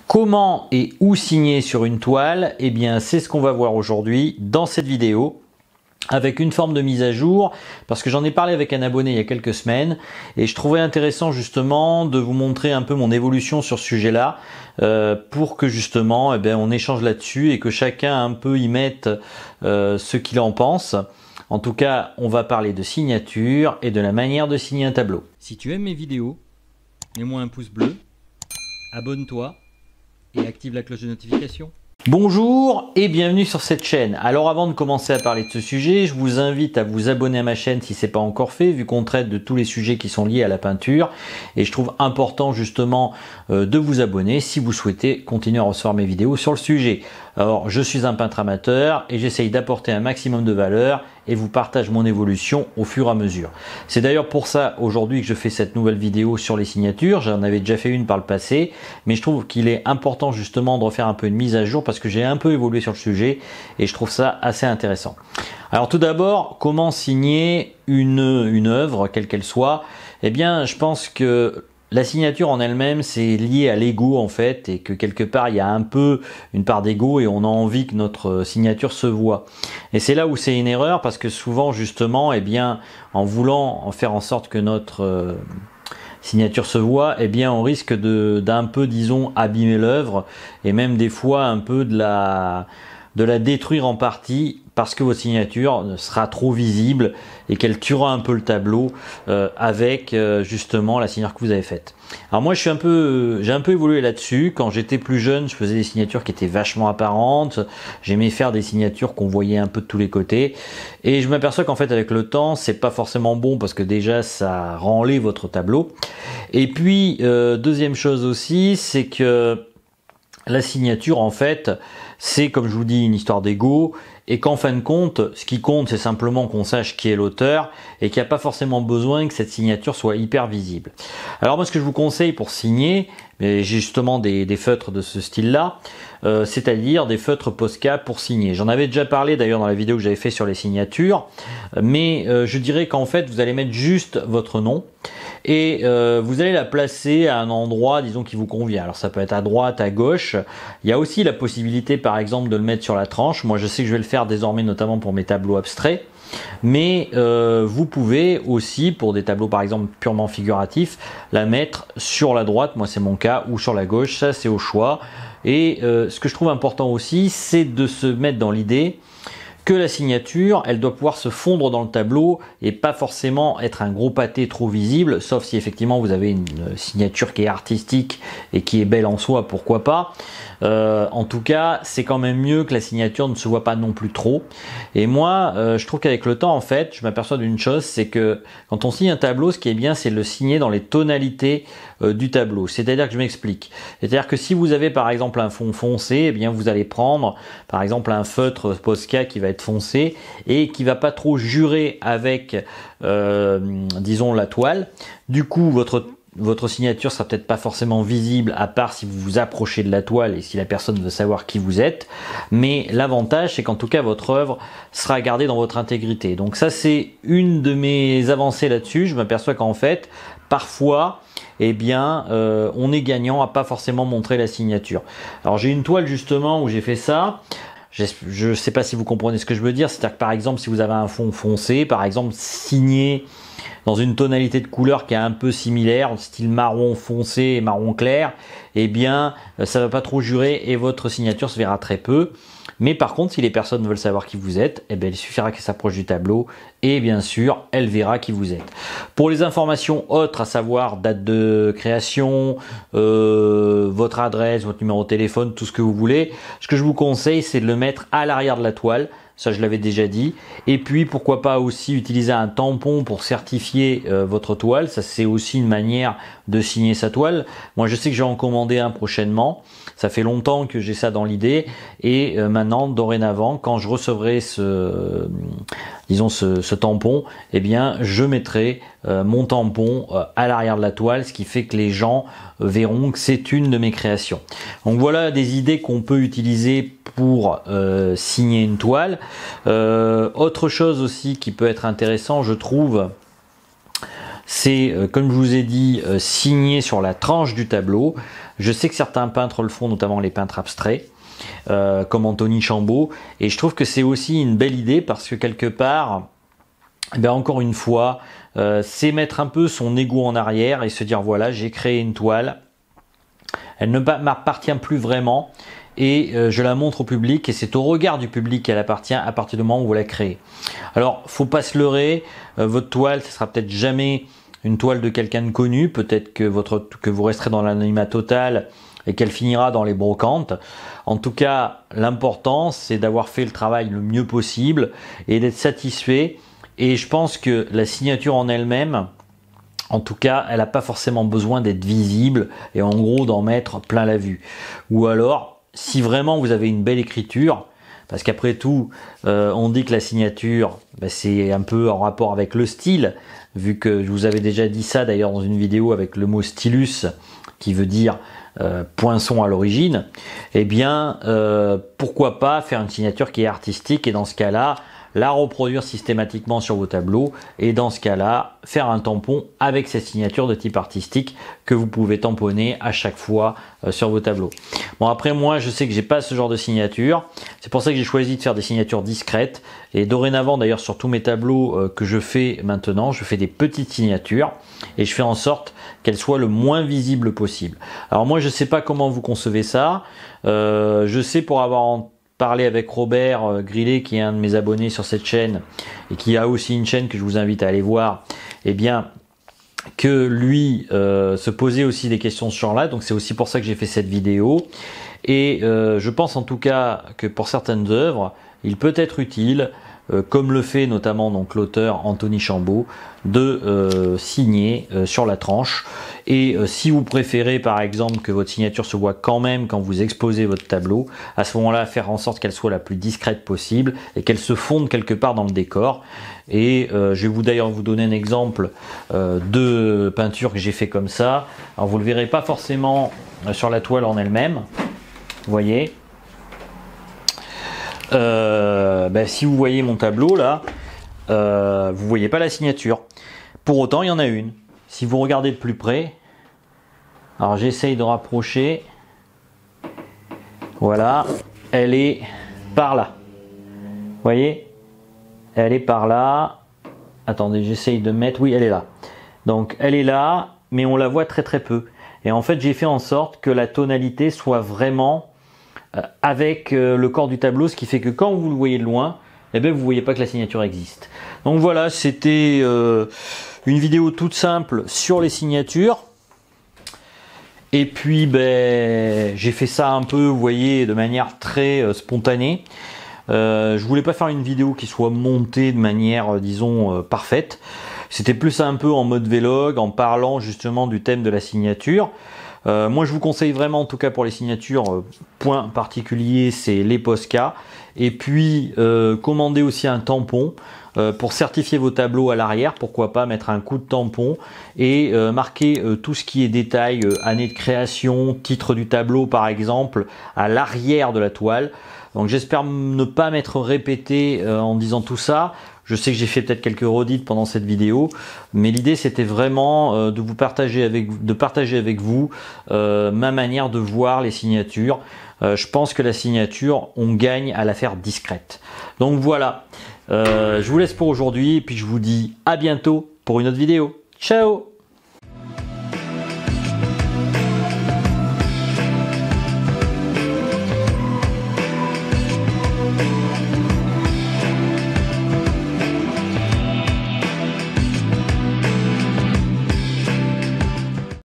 Comment et où signer sur une toile? Eh bien, c'est ce qu'on va voir aujourd'hui dans cette vidéo, avec une forme de mise à jour, parce que j'en ai parlé avec un abonné il y a quelques semaines, et je trouvais intéressant justement de vous montrer un peu mon évolution sur ce sujet-là, pour que justement on échange là-dessus et que chacun un peu y mette ce qu'il en pense. En tout cas, on va parler de signature et de la manière de signer un tableau. Si tu aimes mes vidéos, mets-moi un pouce bleu, abonne-toi et active la cloche de notification. Bonjour et bienvenue sur cette chaîne. Alors avant de commencer à parler de ce sujet, je vous invite à vous abonner à ma chaîne si ce n'est pas encore fait, vu qu'on traite de tous les sujets qui sont liés à la peinture. Et je trouve important justement de vous abonner si vous souhaitez continuer à recevoir mes vidéos sur le sujet. Alors je suis un peintre amateur et j'essaye d'apporter un maximum de valeur et vous partage mon évolution au fur et à mesure. C'est d'ailleurs pour ça aujourd'hui que je fais cette nouvelle vidéo sur les signatures. J'en avais déjà fait une par le passé, mais je trouve qu'il est important justement de refaire un peu une mise à jour parce que j'ai un peu évolué sur le sujet et je trouve ça assez intéressant. Alors tout d'abord, comment signer une œuvre, quelle qu'elle soit? Eh bien, je pense que la signature en elle-même, c'est lié à l'ego en fait, et que quelque part il y a un peu une part d'ego et on a envie que notre signature se voit. Et c'est là où c'est une erreur parce que souvent justement, en voulant en faire en sorte que notre signature se voit, on risque d'un peu, disons, abîmer l'œuvre et même des fois un peu de la détruire en partie parce que votre signature sera trop visible et qu'elle tuera un peu le tableau avec justement la signature que vous avez faite. Alors moi j'ai un peu évolué là-dessus. Quand j'étais plus jeune, je faisais des signatures qui étaient vachement apparentes. J'aimais faire des signatures qu'on voyait un peu de tous les côtés. Et je m'aperçois qu'en fait avec le temps, c'est pas forcément bon parce que déjà ça rend laid votre tableau. Et puis deuxième chose aussi, c'est que la signature en fait, c'est comme je vous dis une histoire d'ego et qu'en fin de compte, ce qui compte c'est simplement qu'on sache qui est l'auteur et qu'il n'y a pas forcément besoin que cette signature soit hyper visible. Alors moi ce que je vous conseille pour signer, j'ai justement des feutres de ce style-là, c'est-à-dire des feutres Posca pour signer. J'en avais déjà parlé d'ailleurs dans la vidéo que j'avais fait sur les signatures, mais je dirais qu'en fait vous allez mettre juste votre nom et vous allez la placer à un endroit disons qui vous convient. Alors ça peut être à droite, à gauche. Il y a aussi la possibilité par exemple de le mettre sur la tranche. Moi je sais que je vais le faire désormais notamment pour mes tableaux abstraits. Mais vous pouvez aussi, pour des tableaux par exemple purement figuratifs, la mettre sur la droite, moi c'est mon cas, ou sur la gauche, ça c'est au choix. Et ce que je trouve important aussi, c'est de se mettre dans l'idée que la signature, elle doit pouvoir se fondre dans le tableau et pas forcément être un gros pâté trop visible, sauf si effectivement vous avez une signature qui est artistique et qui est belle en soi, pourquoi pas. En tout cas, c'est quand même mieux que la signature ne se voit pas non plus trop. Et moi, je trouve qu'avec le temps, en fait, je m'aperçois d'une chose, c'est que quand on signe un tableau, ce qui est bien, c'est de le signer dans les tonalités du tableau. C'est-à-dire que je m'explique. C'est-à-dire que si vous avez par exemple un fond foncé, vous allez prendre par exemple un feutre Posca qui va être foncé et qui va pas trop jurer avec, disons, la toile. Du coup, votre signature sera peut-être pas forcément visible à part si vous vous approchez de la toile et si la personne veut savoir qui vous êtes, mais l'avantage c'est qu'en tout cas votre œuvre sera gardée dans votre intégrité. Donc ça c'est une de mes avancées là-dessus. Je m'aperçois qu'en fait parfois on est gagnant à pas forcément montrer la signature. Alors j'ai une toile justement où j'ai fait ça. Je ne sais pas si vous comprenez ce que je veux dire, c'est-à-dire que par exemple si vous avez un fond foncé, par exemple signé dans une tonalité de couleur qui est un peu similaire, style marron foncé et marron clair, ça va pas trop jurer et votre signature se verra très peu. Mais par contre, si les personnes veulent savoir qui vous êtes, il suffira qu'elles s'approchent du tableau et bien sûr, elle verra qui vous êtes. Pour les informations autres, à savoir date de création, votre adresse, votre numéro de téléphone, tout ce que vous voulez, ce que je vous conseille, c'est de le mettre à l'arrière de la toile. Ça, je l'avais déjà dit. Et puis, pourquoi pas aussi utiliser un tampon pour certifier votre toile. Ça, c'est aussi une manière de signer sa toile. Moi, je sais que je vais en commander un prochainement. Ça fait longtemps que j'ai ça dans l'idée. Et maintenant, dorénavant, quand je recevrai ce tampon, je mettrai mon tampon à l'arrière de la toile, ce qui fait que les gens verront que c'est une de mes créations. Donc voilà des idées qu'on peut utiliser pour signer une toile. Autre chose aussi qui peut être intéressant, je trouve, c'est, comme je vous ai dit, signer sur la tranche du tableau. Je sais que certains peintres le font, notamment les peintres abstraits, comme Anthony Chambaud, et je trouve que c'est aussi une belle idée parce que quelque part, encore une fois, c'est mettre un peu son ego en arrière et se dire voilà, j'ai créé une toile, elle ne m'appartient plus vraiment et je la montre au public et c'est au regard du public qu'elle appartient à partir du moment où vous la créez. Alors, faut pas se leurrer, votre toile, ce sera peut-être jamais une toile de quelqu'un de connu, peut-être que vous resterez dans l'anonymat total et qu'elle finira dans les brocantes. En tout cas, l'important, c'est d'avoir fait le travail le mieux possible et d'être satisfait. Et je pense que la signature en elle-même, en tout cas, elle n'a pas forcément besoin d'être visible et en gros d'en mettre plein la vue. Ou alors, si vraiment vous avez une belle écriture, parce qu'après tout, on dit que la signature, c'est un peu en rapport avec le style, vu que je vous avais déjà dit ça d'ailleurs dans une vidéo avec le mot stylus, qui veut dire poinçon à l'origine, eh bien, pourquoi pas faire une signature qui est artistique et dans ce cas-là, la reproduire systématiquement sur vos tableaux et dans ce cas-là, faire un tampon avec cette signature de type artistique que vous pouvez tamponner à chaque fois sur vos tableaux. Bon, après moi, je sais que j'ai pas ce genre de signature. C'est pour ça que j'ai choisi de faire des signatures discrètes et dorénavant d'ailleurs sur tous mes tableaux que je fais maintenant, je fais des petites signatures et je fais en sorte qu'elles soient le moins visibles possible. Alors moi, je sais pas comment vous concevez ça. Je sais pour avoir parler avec Robert Grillet, qui est un de mes abonnés sur cette chaîne et qui a aussi une chaîne que je vous invite à aller voir, eh bien que lui se posait aussi des questions sur là, donc c'est aussi pour ça que j'ai fait cette vidéo et je pense en tout cas que pour certaines œuvres il peut être utile, comme le fait notamment donc l'auteur Anthony Chambaud, de signer sur la tranche. Et si vous préférez par exemple que votre signature se voit quand même quand vous exposez votre tableau, à ce moment-là faire en sorte qu'elle soit la plus discrète possible et qu'elle se fonde quelque part dans le décor. Et je vais d'ailleurs vous donner un exemple de peinture que j'ai fait comme ça. Alors vous le verrez pas forcément sur la toile en elle-même, vous voyez. Si vous voyez mon tableau là, vous voyez pas la signature. Pour autant, il y en a une. Si vous regardez de plus près, alors j'essaye de rapprocher. Voilà, elle est par là. Vous voyez, elle est par là. Attendez, j'essaye de mettre. Oui, elle est là. Donc elle est là, mais on la voit très très peu. Et en fait, j'ai fait en sorte que la tonalité soit vraiment avec le corps du tableau, ce qui fait que quand vous le voyez de loin, eh bien, vous ne voyez pas que la signature existe. Donc voilà, c'était une vidéo toute simple sur les signatures. Et puis j'ai fait ça un peu, vous voyez, de manière très spontanée. Je voulais pas faire une vidéo qui soit montée de manière, disons, parfaite. C'était plus un peu en mode vlog, en parlant justement du thème de la signature. Moi je vous conseille vraiment, en tout cas pour les signatures, point particulier, c'est les Posca. Et puis commandez aussi un tampon pour certifier vos tableaux à l'arrière, pourquoi pas mettre un coup de tampon et marquer tout ce qui est détail, année de création, titre du tableau par exemple, à l'arrière de la toile. Donc j'espère ne pas m'être répété en disant tout ça. Je sais que j'ai fait peut-être quelques redites pendant cette vidéo, mais l'idée c'était vraiment de partager avec vous ma manière de voir les signatures. Je pense que la signature, on gagne à la faire discrète. Donc voilà, je vous laisse pour aujourd'hui et puis je vous dis à bientôt pour une autre vidéo. Ciao!